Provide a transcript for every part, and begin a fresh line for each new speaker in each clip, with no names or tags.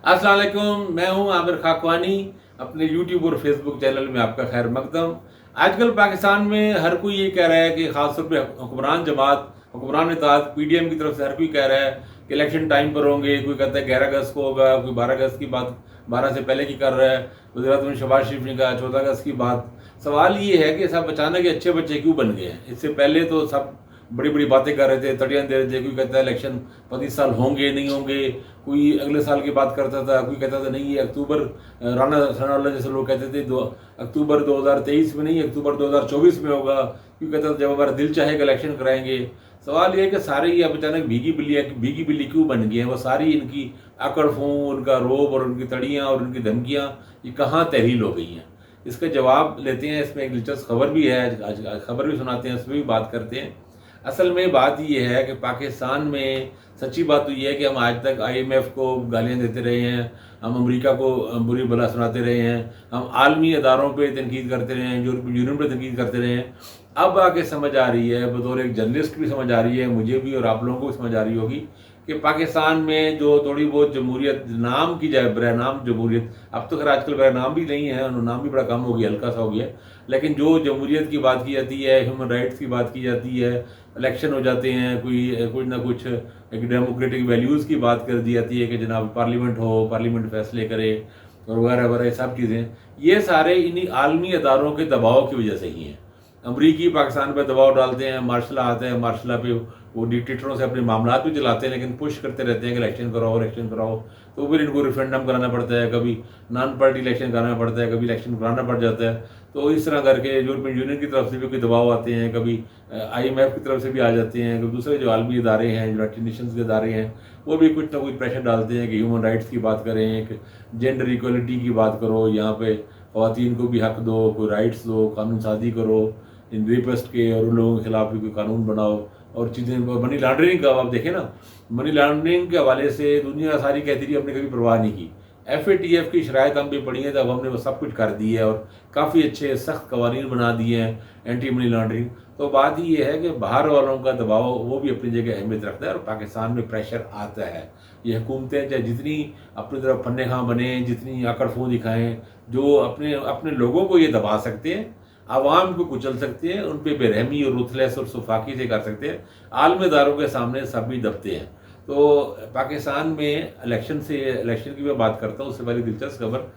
अस्सलाम वालेकुम, मैं हूं आमिर खाकवानी। अपने यूट्यूब और फेसबुक चैनल में आपका खैर मकदम। आजकल पाकिस्तान में हर कोई ये कह रहा है कि ख़ासतौर पे हुक्मरान जमात, हुक्मरान इत्तेहाद पीडीएम की तरफ से हर कोई कह रहा है कि इलेक्शन टाइम पर होंगे। कोई कहता है 11 अगस्त को होगा, कोई 12 अगस्त की बात 12 से पहले की कर रहा है। वज़ीर-ए-आज़म शहबाज शरीफ ने कहा 14 अगस्त की बात। सवाल ये है कि सब अचानक ये अच्छे बच्चे क्यों बन गए हैं? इससे पहले तो सब बड़ी बड़ी बातें कर रहे थे, तड़ियाँ दे रहे थे। कोई कहता है इलेक्शन 25 साल होंगे नहीं होंगे, कोई अगले साल की बात करता था, कोई कहता था नहीं ये अक्टूबर, राना सनाउल्लाह जैसे लोग कहते थे अक्टूबर 2023 में नहीं, अक्टूबर 2024 में होगा। कोई कहता था जब हमारा दिल चाहेगा इलेक्शन कराएंगे। सवाल ये है कि सारे ये अब अचानक भीगी बिल्ली क्यों बन गए हैं? वो सारी इनकी आकड़ फूं, उनका रोब और उनकी तड़ियाँ और उनकी धमकियाँ ये कहाँ तहरील हो गई हैं? इसका जवाब लेते हैं। इसमें एक दिलचस्प खबर भी है, आज खबर भी सुनाते हैं, उसमें भी बात करते हैं। असल में बात ये है कि पाकिस्तान में सच्ची बात तो ये है कि हम आज तक आईएमएफ को गालियाँ देते रहे हैं, हम अमेरिका को बुरी भला सुनाते रहे हैं, हम आलमी अदारों पे तनकीद करते रहे हैं, यूरोपीय यूनियन पे तनकीद करते रहे हैं। अब आके समझ आ रही है, बतौर एक जर्नलिस्ट भी समझ आ रही है, मुझे भी और आप लोगों को भी समझ आ रही होगी कि पाकिस्तान में जो थोड़ी बहुत जमहूरियत नाम की जाए, बरनाम जमहूरियत, अब तो खैर आजकल बरनाम भी नहीं है, नाम भी बड़ा कम हो गया, हल्का सा हो गया। लेकिन जो जमहूरियत की बात की जाती है, ह्यूमन राइट्स की बात की जाती है, इलेक्शन हो जाते हैं, कुछ ना कुछ एक डेमोक्रेटिक वैल्यूज़ की बात कर दी जाती है कि जनाब पार्लियामेंट हो, पार्लियामेंट फैसले करे और वगैरह वगैरह सब चीज़ें, ये सारे इन्हीं आलमी अदारों के दबाव की वजह से ही हैं। अमरीकी पाकिस्तान पर दबाव डालते हैं, मार्शल आता है, मार्शल पे वो डिक्टेटरों से अपने मामला भी चलाते हैं, लेकिन पुश करते रहते हैं कि इलेक्शन कराओ। तो फिर इनको रेफरेंडम कराना पड़ता है, कभी नॉन पार्टी इलेक्शन कराना पड़ता है, कभी इलेक्शन कराना पड़ जाता है। तो इस तरह करके यूरोपियन यूनियन की तरफ से भी कोई दबाव आते हैं, कभी आईएमएफ की तरफ से भी आ जाते हैं, कभी दूसरे जो आलमी इदारे हैं, यूनाइटेड नेशंस के इदारे हैं, वो भी कुछ ना कुछ प्रेशर डालते हैं कि ह्यूमन राइट्स की बात करें, एक जेंडर इक्वलिटी की बात करो, यहाँ पे ख़वातीन को भी हक दो, कोई राइट्स दो, कानून साजी करो इन रेपिस्ट के और उन लोगों के खिलाफ भी कोई कानून बनाओ और चीज़ें। मनी लॉन्ड्रिंग का आप देखें ना, मनी लॉन्ड्रिंग के हवाले से दुनिया सारी कहती रही, हमने कभी परवाह नहीं की। एफएटीएफ की शराइत हम भी पढ़ी है, तब हमने वो सब कुछ कर दी है और काफ़ी अच्छे सख्त कवानीन बना दिए हैं एंटी मनी लॉन्ड्रिंग। तो बात ये है कि बाहर वालों का दबाव वो भी अपनी जगह अहमियत रखता है और पाकिस्तान में प्रेशर आता है। ये हुकूमतें चाहे जितनी अपनी तरफ फन्ने खां बने, जितनी आकड़ फूं दिखाएं, जो अपने अपने लोगों को ये दबा सकते हैं, आवाम को कुचल सकते हैं, उन पर बेरहमी और रुथलेस और सुफाकी से कर सकते हैं, आलमी इदारों के सामने सब भी दबते हैं। तो पाकिस्तान में इलेक्शन की मैं बात करता हूँ, उससे पहले दिलचस्प खबर,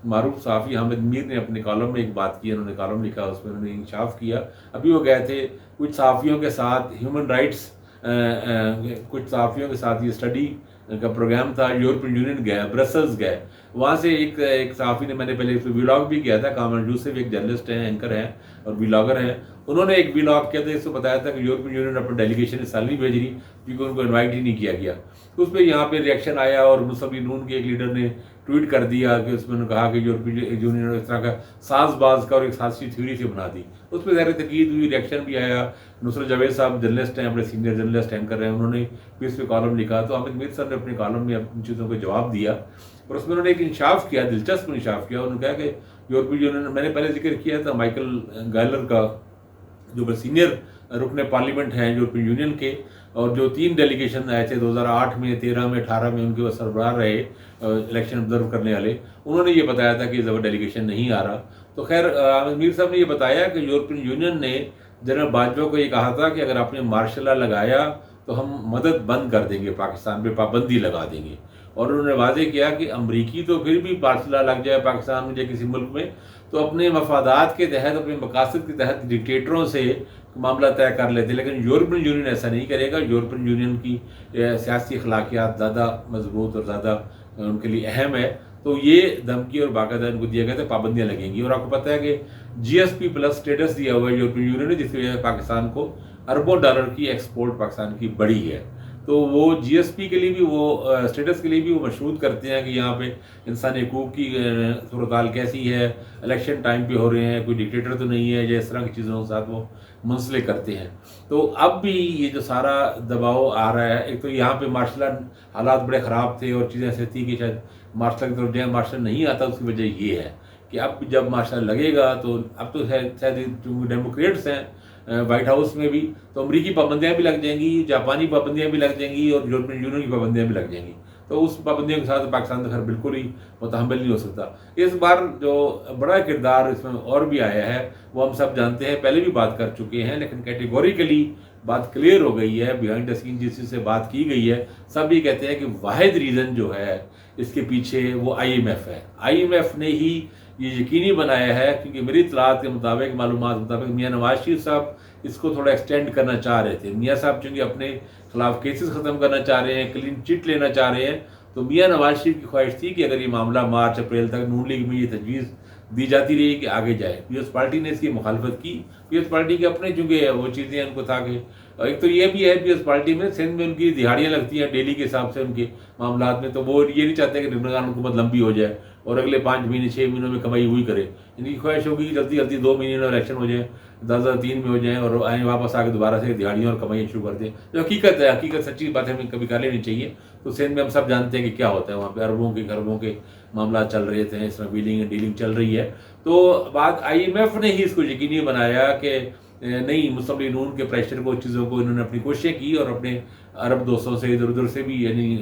मारूफ सहाफ़ी हामिद मीर ने अपने कॉलम में एक बात की, उन्होंने कॉलम लिखा, उसमें उन्होंने इंसाफ किया। अभी वो गए थे कुछ सहाफ़ियों के साथ, ह्यूमन राइट्स कुछ सहाफ़ियों के साथ ये स्टडी का प्रोग्राम था, यूरोपियन यूनियन गए, ब्रसल्स गए। वहाँ से एक सहाफ़ी ने, मैंने पहले व्लॉग भी किया था, कामल यूसुफ एक जर्नलिस्ट हैं, एंकर हैं और व्लॉगर हैं, उन्होंने एक व्लॉग किया था, इसको बताया था कि यूरोपियन यूनियन अपनी डेलीगेशन इस साल नहीं भेज रही क्योंकि उनको इन्वाइट ही नहीं किया गया। तो उस पर यहाँ पे रिएक्शन आया और मुस्लिम नून के एक लीडर ने ट्वीट कर दिया कि उसमें उन्होंने कहा कि यूरोपियन यूनियन इस तरह का साजबाज का और एक साजिशी थ्योरी से बना दी। उस पर ज़ाहिर तकीद हुई, रिएक्शन भी आया। नुसरत जावेद साहब जर्नलिस्ट हैं, अपने सीनियर जर्नलिस्ट एंकर हैं, उन्होंने भी इस पर कॉलम लिखा। तो हामिद मीर सर ने अपने कॉलम में अपनी चीज़ों को जवाब दिया और उसमें उन्होंने एक इंसाफ किया, दिलचस्प इंसाफ किया। उन्होंने कहा कि यूरोपीय यूनियन, मैंने पहले जिक्र किया था माइकल गैलर का, जो सीनियर रुकने पार्लियामेंट हैं यूरोपियन यूनियन के, और जो 3 डेलीगेशन आए थे 2008 में, 13 में, 18 में, उनके वो सरबराह रहे इलेक्शन ऑब्जर्व करने वाले, उन्होंने ये बताया था कि जब डेलीगेशन नहीं आ रहा। तो खैर मीर साहब ने ये बताया कि यूरोपियन यूनियन ने जनरल बाजवा को ये कहा था कि अगर आपने मार्शल लॉ लगाया तो हम मदद बंद कर देंगे, पाकिस्तान पे पाबंदी लगा देंगे। और उन्होंने वादे किया कि अमरीकी तो फिर भी मार्शल लॉ लग जाए पाकिस्तान में या किसी मुल्क में तो अपने मफादात के तहत, अपने मकासद के तहत डिक्टेटरों से मामला तय कर लेते, लेकिन यूरोपियन यूनियन ऐसा नहीं करेगा। यूरोपियन यूनियन की सियासी अखलाकियात ज़्यादा मजबूत और ज़्यादा उनके लिए अहम है। तो ये धमकी और बाकायदा इनको दिया गया था, पाबंदियाँ लगेंगी। और आपको पता है कि जीएसपी प्लस स्टेटस दिया हुआ है यूरोपियन यूनियन ने, जिसकी वजह से पाकिस्तान को अरबों डॉलर की एक्सपोर्ट पाकिस्तान की बढ़ी है। तो वो जीएसपी के लिए भी, वो स्टेटस के लिए भी वो मशहूद करते हैं कि यहाँ पे इंसानी हकूक़ की सूरत हाल कैसी है, इलेक्शन टाइम पे हो रहे हैं, कोई डिक्टेटर तो नहीं है, या इस तरह की चीज़ों के साथ वो मुंसलिक करते हैं। तो अब भी ये जो सारा दबाव आ रहा है, एक तो यहाँ पे मार्शल हालात बड़े ख़राब थे और चीज़ें ऐसी थी कि शायद मार्शल की तरफ जाए, मार्शल नहीं आता। उसकी वजह ये है कि अब जब मार्शल लगेगा तो अब तो शायद डेमोक्रेट्स हैं वाइट हाउस में भी, तो अमरीकी पाबंदियाँ भी लग जाएंगी, जापानी पाबंदियाँ भी लग जाएंगी और यूरोपियन यूनियन की पाबंदियाँ भी लग जाएंगी। तो उस पाबंदियों के साथ पाकिस्तान तो खैर बिल्कुल ही मुतहम्मिल नहीं हो सकता। इस बार जो बड़ा किरदार इसमें और भी आया है वो हम सब जानते हैं, पहले भी बात कर चुके हैं, लेकिन कैटेगोरिकली बात क्लियर हो गई है, बिहाइंड द सीन जिस चीज़ से बात की गई है, सब ये कहते हैं कि वाहिद रीज़न जो है इसके पीछे वो IMF है। IMF ने ही ये यकीनी बनाया है, क्योंकि मेरी इत्तलात के मुताबिक, मालूमात के मुताबिक मियाँ नवाज शरीफ साहब इसको थोड़ा एक्सटेंड करना चाह रहे थे। मियाँ साहब चूँकि अपने खिलाफ केसेस ख़त्म करना चाह रहे हैं, क्लीन चिट लेना चाह रहे हैं, तो मियाँ नवाज शरीफ की ख्वाहिश थी कि अगर ये मामला मार्च अप्रैल तक नून लीग में ये तजवीज़ दी जाती रही कि आगे जाए। पीपल्स पार्टी ने इसकी मुखालफत की। पीपल्स पार्टी के अपने चूँकि वो चीज़ें उनको था कि एक तो ये भी है पीपल्स पार्टी में सिंध में उनकी दिहाड़ियाँ लगती हैं डेली के हिसाब से उनके मामला में, तो वो ये नहीं चाहते कि इमरान हुकूमत लंबी हो जाए और अगले 5 महीने 6 महीनों में कमाई हुई करे। इनकी ख्वाहिश होगी कि जल्दी जल्दी 2 महीने में इलेक्शन हो जाए, 10-3 में हो जाए और आए वापस आके दोबारा से दिहाड़ियाँ और कमाई शुरू कर दें। जो हकीकत है, हकीकत सच्ची बात है, हमें कभी कर लेनी चाहिए। तो सिंध में हम सब जानते हैं कि क्या होता है, वहाँ पे अरबों के खरबों के मामला चल रहे थे, इस तरह व्हीलिंग एंड डीलिंग चल रही है। तो बात IMF ने ही इसको यकीनी बनाया कि नहीं, मुस्लिम लीग नून के प्रेशर को, चीज़ों को इन्होंने अपनी कोशिशें की और अपने अरब दोस्तों से इधर उधर से भी, यानी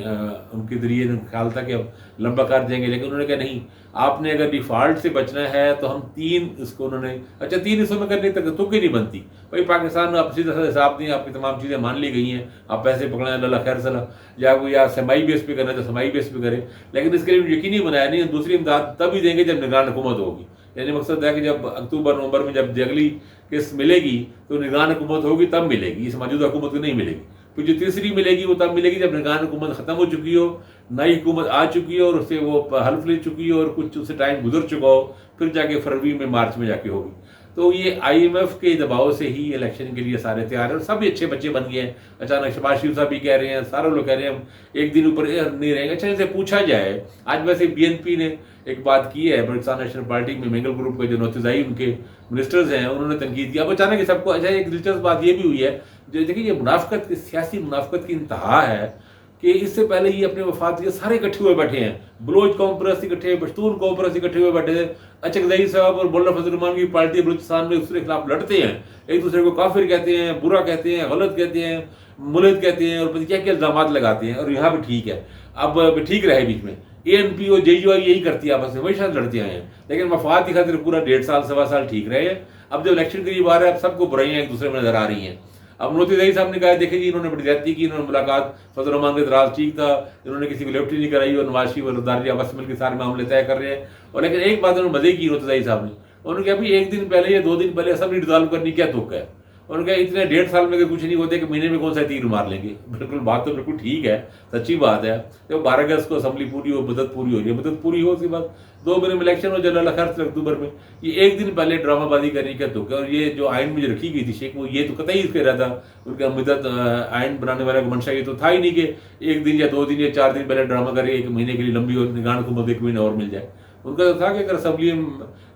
उनके ज़रिए ख्याल था कि अब लंबा कर देंगे, लेकिन उन्होंने कहा नहीं, आपने अगर डिफ़ॉल्ट से बचना है तो हम 3 इसको उन्होंने 3 हिस्सों में करने तक तुक ही नहीं बनती भाई। पाकिस्तान आप सीधा सा हिसाब नहीं, आपकी तमाम चीज़ें मान ली गई हैं, आप पैसे पकड़ाएं अल्लाह खैर सला, या समाई बेस पे करना है तो समाई बेस पे करें, लेकिन इसके लिए यकीनी बनाया नहीं। दूसरी इमदाद तब ही देंगे जब निगरान हुकूमत होगी, यानी मकसद है कि जब अक्टूबर नवंबर में जब अगली किस्त मिलेगी तो निगरान हुकूमत होगी तब मिलेगी, इस मौजूदा हुकूमत को नहीं मिलेगी। फिर जो तीसरी मिलेगी वो तब मिलेगी जब निगरान हुकूमत ख़त्म हो चुकी हो, नई हुकूमत आ चुकी हो और उससे वो हल्फ ले चुकी हो और कुछ उससे टाइम गुजर चुका हो, फिर जाके फरवरी में मार्च में जाके होगी। तो ये IMF के दबाव से ही इलेक्शन के लिए सारे तैयार हैं और सब अच्छे बच्चे बन गए हैं। अचानक शहबाज शरीफ साहब भी कह रहे हैं, सारे लोग कह रहे हैं हम एक दिन ऊपर नहीं रहेंगे। अच्छा, इनसे पूछा जाए, आज वैसे BNP ने एक बात की है, पाकिस्तान नेशनल पार्टी में मेंगल ग्रुप के जो नौतजाई उनके मिनिस्टर्स हैं उन्होंने तनकीद किया। अब अचानक ये सबको, अच्छा एक दिलचस्प बात ये भी हुई है, जो देखिए ये मुनाफिकत, सियासी मुनाफिकत की इंतहा है कि इससे पहले ये अपने वफात के सारे इकट्ठे हुए बैठे हैं, बलोच कौम परस्त इकट्ठे, पश्तून कौम परस्त इकट्ठे हुए बैठे थे। अचकजई साहब और मुल्ला फजल रहमान की पार्टी बलूचिस्तान में उसके खिलाफ लड़ते हैं, एक दूसरे को काफिर कहते हैं, बुरा कहते हैं, गलत कहते हैं, मुलद कहते हैं और पता क्या क्या इल्जाम लगाते हैं। और यहाँ भी ठीक है, अब ठीक रहे बीच में ANP और JUI यही करती है, आपस में हमेशा लड़ते आए हैं, लेकिन मफाद की खातिर पूरा 1.5 साल 1.25 साल ठीक रहे हैं। अब जब इलेक्शन करीब आ रहा है, अब सबको बुराइयां एक दूसरे में नजर आ रही हैं। अब नौतजाई साहब ने कहा, देखिए जी इन्होंने बड़ी ज्यादती की, इन्होंने मुलाकात फजल रहमान के दराज ठीक था, इन्होंने किसी को लिफ्ट नहीं कराई और नवाज शरीफ और रफ्तार आपस में मिलकर सारे मामले तय कर रहे हैं। और लेकिन एक बात उन्होंने मजे की नौतजाई साहब ने, उन्होंने कहा भाई 1 दिन पहले या 2 दिन पहले असेंबली डिसॉल्व करनी क्या तुक है। उन्होंने कहा इतने 1.5 साल में कुछ नहीं होते कि महीने में कौन सा तीर मार लेंगे। बिल्कुल बात तो बिल्कुल ठीक है, सच्ची बात है। जब 12 अगस्त को असेंबली पूरी हो, मदद पूरी हो रही है, मदद पूरी हो उसके बाद 2 महीने में इलेक्शन हो जाए खर्च अक्टूबर में, ये 1 दिन पहले ड्रामाबाजी करने का तुक है। और ये जो आइन में जो रखी गई थी शेख, वो ये तो कतई इसके रहा था, उनका मदद आइन बनाने वाले का मंशा ये तो था ही नहीं कि 1 दिन या 2 दिन या 4 दिन पहले ड्रामा करे, 1 महीने के लिए लंबी और निगरान हुकूमत 1 महीने और मिल जाए। उनका तो था कि अगर असेंबली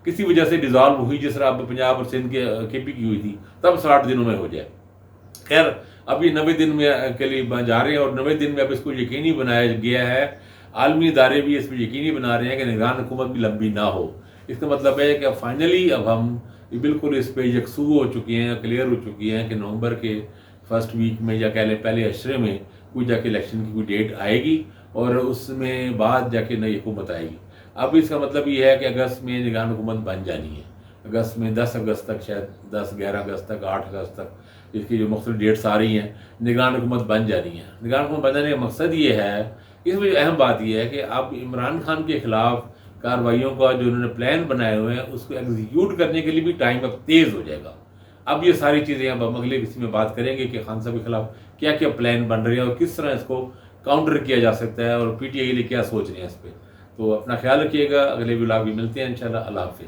किसी वजह से डिजॉल्व हुई, जिस तरह अब पंजाब और सिंध के KP की हुई थी, तब 60 दिनों में हो जाए। खैर अब ये 90 दिन में के लिए जा रहे हैं और 90 दिन में अब इसको यकीनी बनाया गया है, आलमी इदारे भी इस पर यकीनी बना रहे हैं कि निगरान हुकूमत भी लंबी ना हो। इसका मतलब है कि फाइनली अब हम बिल्कुल इस पर यकसू हो चुके हैं, क्लियर हो चुकी हैं कि नवंबर के फर्स्ट वीक में या कह लें पहले अशरे में कोई जाके इलेक्शन की कोई डेट आएगी और उसमें बाद जाके नई हुकूमत आएगी। अब इसका मतलब ये है कि अगस्त में निगरान हुकूमत बन जानी है, अगस्त में 10 अगस्त तक, शायद 10-11 अगस्त तक, 8 अगस्त तक इसकी जो मुख्तलिफ डेट्स आ रही हैं, निगरान हुकूमत बन जानी है। निगरान हुकूमत बन जाने का मकसद ये है, इसमें अहम बात यह है कि अब इमरान खान के खिलाफ कार्रवाइयों का जो उन्होंने प्लान बनाए हुए हैं उसको एग्जीक्यूट करने के लिए भी टाइम अब तेज़ हो जाएगा। अब ये सारी चीज़ें अब हम अगले किसी में बात करेंगे कि खान साहब के खिलाफ क्या क्या प्लान बन रहे हैं और किस तरह इसको काउंटर किया जा सकता है और PTI के लिए क्या सोच रहे हैं इस पर। तो अपना ख्याल रखिएगा, अगले व्लॉग भी मिलते हैं इंशाल्लाह। अल्लाह हाफिज़।